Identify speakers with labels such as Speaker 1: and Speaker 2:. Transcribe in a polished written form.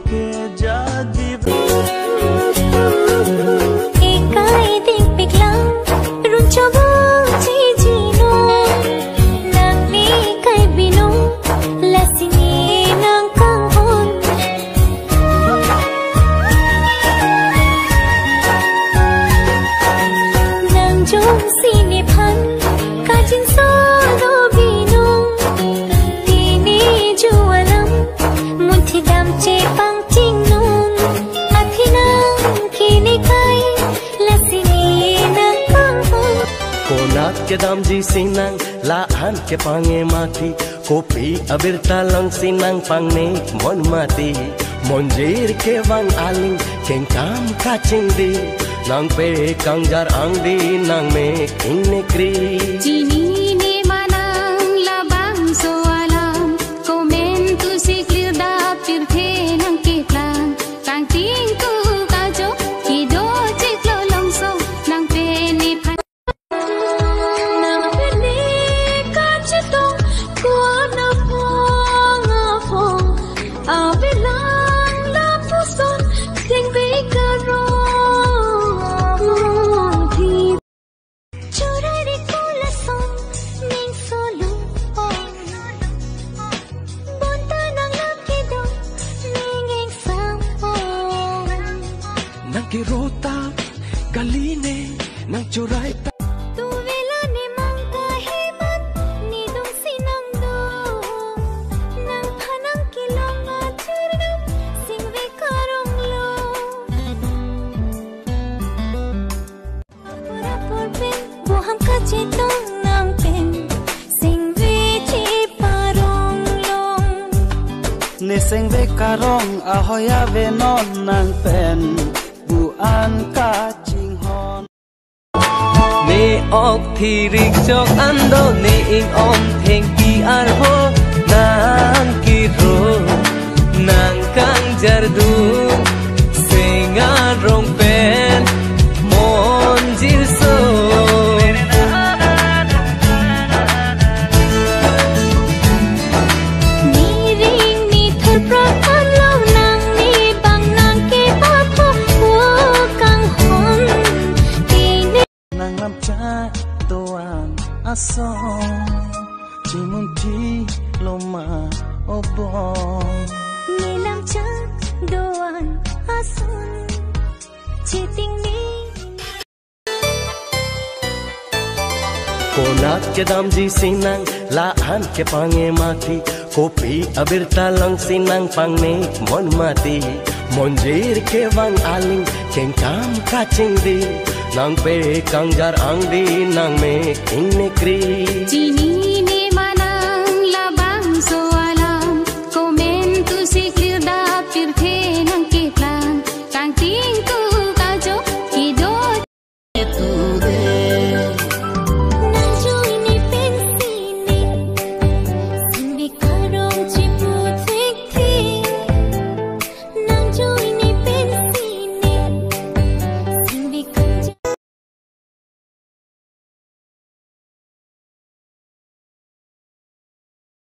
Speaker 1: ke jadi
Speaker 2: ikai ting piklang run chabang chi jino nang ni kai binu lasini nang kang hon nang jong sini phan ka jin so do binu tini jualam munthi dam che pang ching nun athinang kini kai lasini nang kang hon
Speaker 1: konat ke dam ji sinang lahan ke pange mati kopi abir talang sinang pangne mon mati monjir ke wang aling keng kam kaching di nang pe kangjar ang di nang me king nekri
Speaker 2: Jini ne manang labang so alam komen tu si clear da pirthe nang kitlang kang ting ku ka jo ki do chik lo long so nang pe ni phan nang pe ni ka chitong ko na phong a be lang la pu son ting be ka ro thi chorai de ko la son ning solo bon ta nang la ki do ning eng sam
Speaker 1: nang ki rota galine nang churai ta
Speaker 2: tu vela ne mang ka he man ni dong sinang do nang phanang ki long a churdam sing ve karong lo pura por pen wo ham ka chetong nang pen sing ve chi parong long
Speaker 3: ni seng ve karong ahoya ve non nang pen bu an ka ching hon
Speaker 4: ne ok thì rik chok ando ne ing om theng ki ar ho nang ki ro nang kang jar du senga rong pen mon jir so
Speaker 2: ni ring ni thar pra an lo nang ni bang nang ke pa tho wo kang hon ti ne
Speaker 3: nang lam cha doan asong chimun ti loma obong
Speaker 2: ni lam cha doan asun chi ting ni
Speaker 1: konat ke dam ji sinang lahan ke pange mati kopi abir talang sinang pangne mon mati monjir ke wang aling keng kam kaching di nang pe kangjar ang di nang me king nekri
Speaker 2: Jini